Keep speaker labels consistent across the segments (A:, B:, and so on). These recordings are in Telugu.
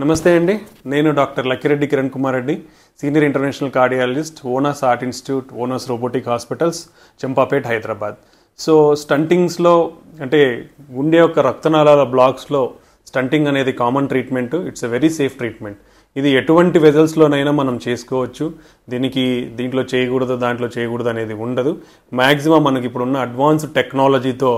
A: నమస్తే అండి, నేను doctor Lakkireddy Kiran Kumar Reddy, senior international cardiologist, Onus heart institute, Onus robotic hospitals, Champapet, Hyderabad. So స్టంటింగ్స్లో అంటే గుండె యొక్క రక్తనాళాల బ్లాక్స్లో స్టంటింగ్ అనేది common treatment. It's a very safe treatment. ఇది ఎటువంటి వెజల్స్లోనైనా మనం చేసుకోవచ్చు. దీంట్లో చేయకూడదు, దాంట్లో చేయకూడదు అనేది ఉండదు. మ్యాక్సిమం మనకి ఇప్పుడున్న అడ్వాన్స్డ్ టెక్నాలజీతో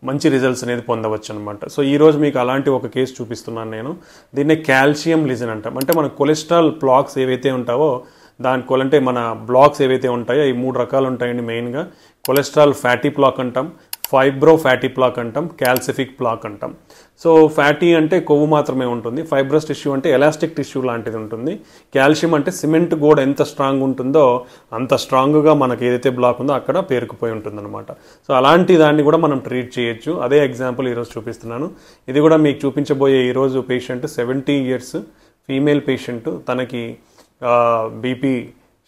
A: మంచి రిజల్ట్స్ అనేది పొందవచ్చు అనమాట. సో ఈరోజు మీకు అలాంటి ఒక కేసు చూపిస్తున్నాను నేను. దీన్నే కాల్షియం లిజన్ అంటాం. అంటే మన కొలెస్ట్రాల్ బ్లాక్స్ ఏవైతే ఉంటావో అంటే మన బ్లాక్స్ ఏవైతే ఉంటాయో ఈ 3 రకాలు ఉంటాయండి మెయిన్గా. కొలెస్ట్రాల్ ఫ్యాటీ ప్లాక్ అంటాం, ఫైబ్రో ఫ్యాటీ ప్లాక్ అంటాం, క్యాల్సిఫిక్ ప్లాక్ అంటాం. సో ఫ్యాటీ అంటే కొవ్వు మాత్రమే ఉంటుంది, ఫైబ్రస్ టిష్యూ అంటే ఎలాస్టిక్ టిష్యూ లాంటిది ఉంటుంది, కాల్షియం అంటే సిమెంట్ గోడ ఎంత స్ట్రాంగ్ ఉంటుందో అంత స్ట్రాంగ్గా మనకి ఏదైతే బ్లాక్ ఉందో అక్కడ పేరుకుపోయి ఉంటుందన్నమాట. సో అలాంటి దాన్ని కూడా మనం ట్రీట్ చేయొచ్చు. అదే ఎగ్జాంపుల్ ఈరోజు చూపిస్తున్నాను. ఇది కూడా మీకు చూపించబోయే ఈరోజు పేషెంట్ 70 years ఫీమేల్ పేషెంట్. తనకి బీపీ,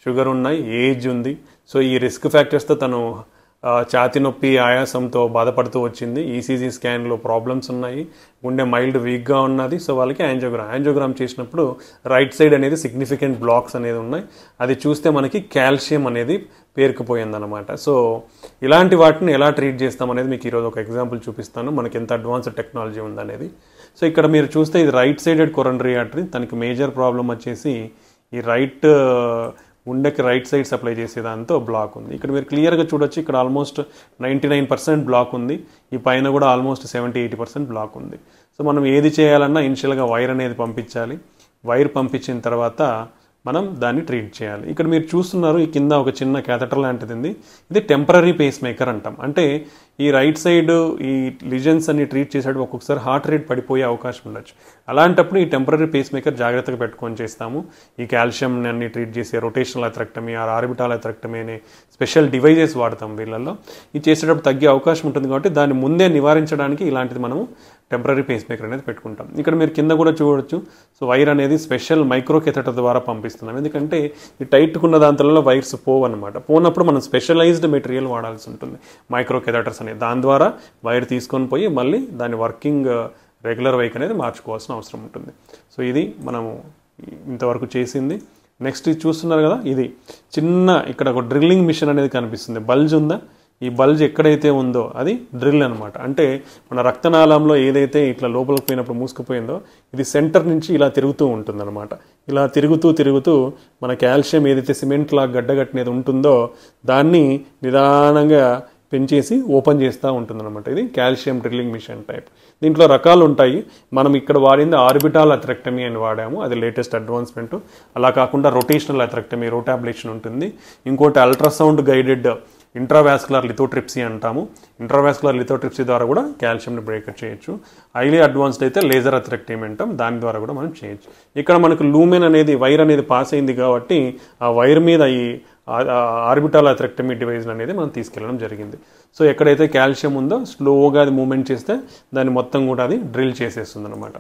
A: షుగర్ ఉన్నాయి, ఏజ్ ఉంది. సో ఈ రిస్క్ ఫ్యాక్టర్స్తో తను ఛాతీ నొప్పి, ఆయాసంతో బాధపడుతూ వచ్చింది. ఈసీజీ స్కాన్లో ప్రాబ్లమ్స్ ఉన్నాయి, గుండె మైల్డ్ వీక్గా ఉన్నది. సో వాళ్ళకి యాంజియోగ్రామ్ చేసినప్పుడు రైట్ సైడ్ అనేది సిగ్నిఫికెంట్ బ్లాక్స్ అనేది ఉన్నాయి. అది చూస్తే మనకి కాల్షియం అనేది పేరుకుపోయిందన్నమాట. సో ఇలాంటి వాటిని ఎలా ట్రీట్ చేస్తాం అనేది మీకు ఈరోజు ఒక ఎగ్జాంపుల్ చూపిస్తాను, మనకి ఎంత అడ్వాన్స్డ్ టెక్నాలజీ ఉందనేది. సో ఇక్కడ మీరు చూస్తే ఇది రైట్ సైడెడ్ కొరనరీ ఆర్టరీ. తనకి మేజర్ ప్రాబ్లం వచ్చేసి ఈ గుండెకి రైట్ సైడ్ సప్లై చేసే దాంతో బ్లాక్ ఉంది. ఇక్కడ మీరు క్లియర్గా చూడొచ్చు, ఇక్కడ ఆల్మోస్ట్ 99% బ్లాక్ ఉంది. ఈ పైన కూడా ఆల్మోస్ట్ 70-80% బ్లాక్ ఉంది. సో మనం ఏది చేయాలన్నా ఇనిషియల్గా వైర్ అనేది పంపించాలి. వైర్ పంపించిన తర్వాత మనం దాన్ని ట్రీట్ చేయాలి. ఇక్కడ మీరు చూస్తున్నారు, ఈ కింద ఒక చిన్న క్యాథెటర్ లాంటిది ఉంది. ఇది టెంపరరీ పేస్ మేకర్ అంటాం. అంటే ఈ రైట్ సైడ్ ఈ లిజన్స్ అన్ని ట్రీట్ చేసేటప్పుడు ఒక్కొక్కసారి హార్ట్ రేట్ పడిపోయే అవకాశం ఉండొచ్చు. అలాంటప్పుడు ఈ టెంపరరీ పేస్ మేకర్ జాగ్రత్తగా పెట్టుకొని చేస్తాము. ఈ కాల్షియం అన్ని ట్రీట్ చేసే రొటేషనల్ అథెరెక్టమీ, ఆర్బిటాల్ అథెరెక్టమీ అనే స్పెషల్ డివైజెస్ వాడతాం వీళ్ళల్లో. ఇది చేసేటప్పుడు తగ్గే అవకాశం ఉంటుంది కాబట్టి దాన్ని ముందే నివారించడానికి ఇలాంటిది మనము టెంపరరీ పేస్ మేకర్ అనేది పెట్టుకుంటాం. ఇక్కడ మీరు కింద కూడా చూడవచ్చు. సో వైర్ అనేది స్పెషల్ మైక్రో కెథెటర్ ద్వారా పంపిస్తున్నాం. ఎందుకంటే ఈ టైట్కున్న దాంట్లో వైర్స్ పోవన్నమాట. పోనప్పుడు మనం స్పెషలైజ్డ్ మెటీరియల్ వాడాల్సి ఉంటుంది, మైక్రో కెథెటర్స్ అనేది. దాని ద్వారా వైర్ తీసుకొని పోయి మళ్ళీ దాని వర్కింగ్ రెగ్యులర్ వైక్ అనేది మార్చుకోవాల్సిన అవసరం ఉంటుంది. సో ఇది మనము ఇంతవరకు చేసింది. నెక్స్ట్ ఇది చూస్తున్నారు కదా, ఇది చిన్న ఇక్కడ ఒక డ్రిల్లింగ్ మిషన్ అనేది కనిపిస్తుంది. బల్జ్ ఉందా, ఈ బల్జ్ ఎక్కడైతే ఉందో అది డ్రిల్ అనమాట. అంటే మన రక్తనాళంలో ఏదైతే ఇట్లా లోపలికి పోయినప్పుడు మూసుకుపోయిందో ఇది సెంటర్ నుంచి ఇలా తిరుగుతూ ఉంటుందన్నమాట. ఇలా తిరుగుతూ మన కాల్షియం ఏదైతే సిమెంట్ లాగా గడ్డగట్టినది ఉంటుందో దాన్ని నిదానంగా పెంచేసి ఓపెన్ చేస్తూ ఉంటుందన్నమాట. ఇది కాల్షియం డ్రిల్లింగ్ మిషన్ టైప్. దీంట్లో రకాలు ఉంటాయి. మనం ఇక్కడ వాడింది ఆర్బిటాల్ అథెరెక్టమీ అని వాడాము, అది లేటెస్ట్ అడ్వాన్స్మెంట్. అలా కాకుండా రొటేషనల్ అథెరెక్టమీ, రోటాబ్లేషన్ ఉంటుంది. ఇంకోటి అల్ట్రాసౌండ్ గైడెడ్ ఇంట్రావాస్కులర్ లిథోట్రిప్సీ అంటాము. ఇంట్రావాస్కులర్ లిథోట్రిప్సీ ద్వారా కూడా కాల్షియంని బ్రేకర్ చేయొచ్చు. హైలీ అడ్వాన్స్డ్ అయితే లేజర్ అథెరెక్టమీ అంటాం, దాని ద్వారా కూడా మనం చేయొచ్చు. ఇక్కడ మనకు లూమెన్ అనేది వైర్ అనేది పాస్ అయింది కాబట్టి ఆ వైర్ మీద ఈ ఆర్బిటాల్ అథెరెక్టమీ డివైజ్ అనేది మనం తీసుకెళ్ళడం జరిగింది. సో ఎక్కడైతే కాల్షియం ఉందో స్లోగా అది మూవ్మెంట్ చేస్తే దాన్ని మొత్తం కూడా అది డ్రిల్ చేసేస్తుంది అనమాట.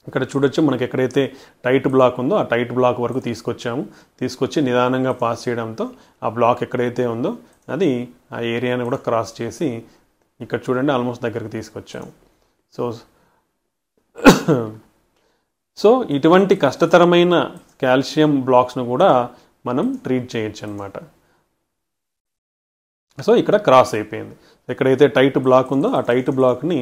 A: ఇక్కడ చూడొచ్చు, మనకి ఎక్కడైతే టైట్ బ్లాక్ ఉందో ఆ టైట్ బ్లాక్ వరకు తీసుకొచ్చి నిదానంగా పాస్ చేయడంతో ఆ బ్లాక్ ఎక్కడైతే ఉందో అది ఆ ఏరియాని కూడా క్రాస్ చేసి ఇక్కడ చూడండి ఆల్మోస్ట్ దగ్గరికి తీసుకొచ్చాము. సో ఇటువంటి కష్టతరమైన కాల్షియం బ్లాక్స్ను కూడా మనం ట్రీట్ చేయొచ్చు అనమాట. సో ఇక్కడ క్రాస్ అయిపోయింది. ఎక్కడైతే టైట్ బ్లాక్ ఉందో ఆ టైట్ బ్లాక్ని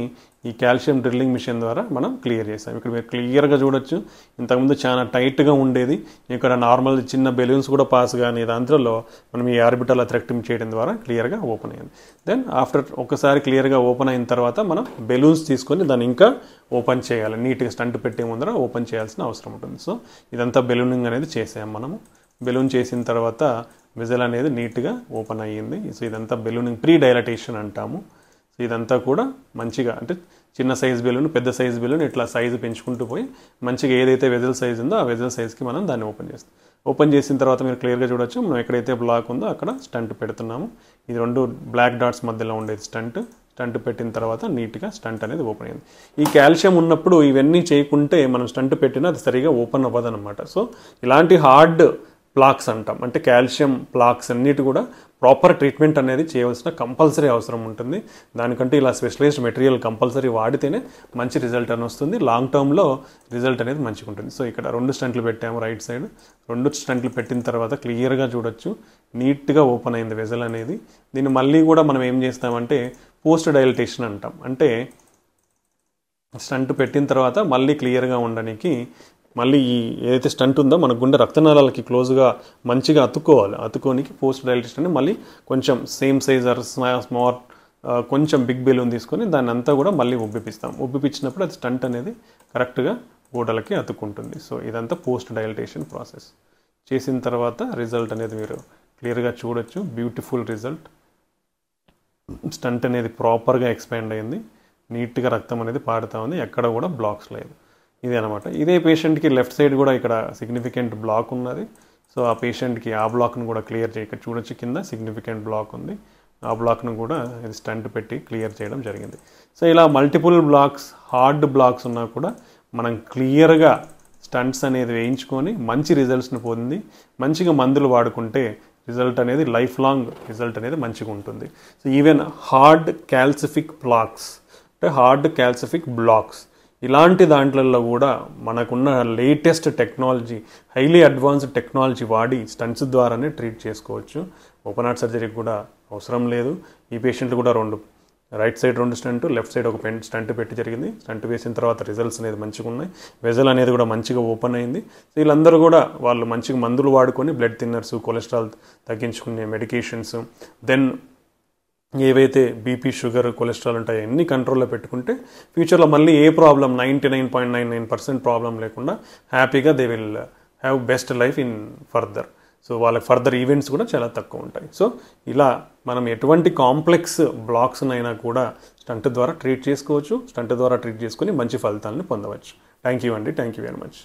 A: ఈ కాల్షియం డ్రిల్లింగ్ మిషన్ ద్వారా మనం క్లియర్ చేసాం. ఇక్కడ మీరు క్లియర్గా చూడొచ్చు, ఇంతకుముందు చాలా టైట్గా ఉండేది. ఇక్కడ నార్మల్ చిన్న బెలూన్స్ కూడా పాస్ కానీ దాంట్లో మనం ఈ ఆర్బిటాల్ అథెరెక్టమీ చేయడం ద్వారా క్లియర్గా ఓపెన్ అయ్యింది. దెన్ ఆఫ్టర్ ఒకసారి క్లియర్గా ఓపెన్ అయిన తర్వాత మనం బెలూన్స్ తీసుకొని దాన్ని ఇంకా ఓపెన్ చేయాలి. నీట్గా స్టంట్ పెట్టే ముందర ఓపెన్ చేయాల్సిన అవసరం ఉంటుంది. సో ఇదంతా బెలూనింగ్ అనేది చేసాం మనము. బెలూన్ చేసిన తర్వాత విజల్ అనేది నీట్గా ఓపెన్ అయ్యింది. సో ఇదంతా బెలూనింగ్, ప్రీ డైలటేషన్ అంటాము. సో ఇదంతా కూడా మంచిగా అంటే చిన్న సైజ్ బెలూన్, పెద్ద సైజ్ బెలూన్ ఇట్లా సైజు పెంచుకుంటూ పోయి మంచిగా ఏదైతే వెజల్ సైజ్ ఉందో ఆ వెజల్ సైజ్కి మనం దాన్ని ఓపెన్ చేస్తాం. ఓపెన్ చేసిన తర్వాత మీరు క్లియర్గా చూడొచ్చు, మనం ఎక్కడైతే బ్లాక్ ఉందో అక్కడ స్టంట్ పెడుతున్నాము. ఇది 2 బ్లాక్ డాట్స్ మధ్యలో ఉండేది స్టంట్ పెట్టిన తర్వాత నీట్గా స్టంట్ అనేది ఓపెన్ అయింది. ఈ కాల్షియం ఉన్నప్పుడు ఇవన్నీ చేయకుంటే మనం స్టంట్ పెట్టినా అది సరిగా ఓపెన్ అవ్వదన్నమాట. సో ఇలాంటి హార్డ్ ప్లాక్స్ అంటాం. అంటే కాల్షియం ప్లాక్స్ అన్నిటి కూడా ప్రాపర్ ట్రీట్మెంట్ అనేది చేయవలసిన కంపల్సరీ అవసరం ఉంటుంది. దానికంటే ఇలా స్పెషలైజ్డ్ మెటీరియల్ కంపల్సరీ వాడితేనే మంచి రిజల్ట్ అని వస్తుంది. లాంగ్ టర్మ్లో రిజల్ట్ అనేది మంచిగా ఉంటుంది. సో ఇక్కడ 2 స్టంట్లు పెట్టాము రైట్ సైడ్. 2 స్టంట్లు పెట్టిన తర్వాత క్లియర్గా చూడొచ్చు, నీట్గా ఓపెన్ అయింది వెజల్ అనేది. దీన్ని మళ్ళీ కూడా మనం ఏం చేస్తామంటే పోస్ట్ డైలటేషన్ అంటాం. అంటే స్టంట్ పెట్టిన తర్వాత మళ్ళీ క్లియర్గా ఉండడానికి మళ్ళీ ఈ ఏదైతే స్టంట్ ఉందో మన గుండె రక్తనాళాలకి క్లోజ్గా మంచిగా అతుక్కోనికి పోస్ట్ డైలటేషన్ అని మళ్ళీ కొంచెం సేమ్ సైజ్ ఆర్ స్మాల్ కొంచెం బిగ్ బెలూన్ తీసుకొని దాన్ని అంతా కూడా మళ్ళీ ఉబ్బిపించినప్పుడు అది స్టంట్ అనేది కరెక్ట్గా గోడలకి అతుక్కుంటుంది. సో ఇదంతా పోస్ట్ డైలటేషన్ ప్రాసెస్ చేసిన తర్వాత రిజల్ట్ అనేది మీరు క్లియర్గా చూడొచ్చు. Beautiful result. స్టంట్ అనేది ప్రాపర్గా ఎక్స్పాండ్ అయింది, నీట్గా రక్తం అనేది పాడుతూ ఉంది, ఎక్కడ కూడా బ్లాక్స్ లేదు. ఇదే అనమాట. ఇదే పేషెంట్కి లెఫ్ట్ సైడ్ కూడా ఇక్కడ సిగ్నిఫికెంట్ బ్లాక్ ఉన్నది. సో ఆ పేషెంట్కి ఆ బ్లాక్ను కూడా క్లియర్ చేయక చూడొచ్చు, కింద సిగ్నిఫికెంట్ బ్లాక్ ఉంది. ఆ బ్లాక్ను కూడా ఇది స్టంట్ పెట్టి క్లియర్ చేయడం జరిగింది. సో ఇలా మల్టిపుల్ బ్లాక్స్, హార్డ్ బ్లాక్స్ ఉన్నా కూడా మనం క్లియర్గా స్టంట్స్ అనేది వేయించుకొని మంచి రిజల్ట్స్ని పొంది మంచిగా మందులు వాడుకుంటే రిజల్ట్ అనేది లైఫ్ లాంగ్ రిజల్ట్ అనేది మంచిగా ఉంటుంది. So even hard calcific plaques అంటే హార్డ్ క్యాల్సిఫిక్ బ్లాక్స్ ఇలాంటి దాంట్లలో కూడా మనకున్న latest technology, highly advanced technology వాడి స్టంట్స్ ద్వారానే ట్రీట్ చేసుకోవచ్చు. ఓపెన్ హార్ట్ సర్జరీకి కూడా అవసరం లేదు. ఈ పేషెంట్లు కూడా right side 2 stent, left side ఒక స్టంట్ పెట్టి జరిగింది. స్టంట్ వేసిన తర్వాత రిజల్ట్స్ అనేది మంచిగా ఉన్నాయి. వెజల్ అనేది కూడా మంచిగా ఓపెన్ అయింది. సో వీళ్ళందరూ కూడా వాళ్ళు మంచిగా మందులు వాడుకొని బ్లడ్ థిన్నర్స్, కొలెస్ట్రాల్ తగ్గించుకునే మెడికేషన్స్, దెన్ ఏవైతే బీపీ, షుగర్, కొలెస్ట్రాల్ ఉంటాయో అన్ని కంట్రోల్లో పెట్టుకుంటే ఫ్యూచర్లో మళ్ళీ ఏ ప్రాబ్లం 99.99% ప్రాబ్లం లేకుండా హ్యాపీగా they will have best life in further. So వాళ్ళకి ఫర్దర్ ఈవెంట్స్ కూడా చాలా తక్కువ ఉంటాయి. సో ఇలా మనం ఎటువంటి కాంప్లెక్స్ బ్లాక్స్నైనా కూడా స్టంట్ ద్వారా ట్రీట్ చేసుకోవచ్చు. స్టంట్ ద్వారా ట్రీట్ చేసుకుని మంచి ఫలితాలను పొందవచ్చు. థ్యాంక్ యూ అండి. Thank you very much.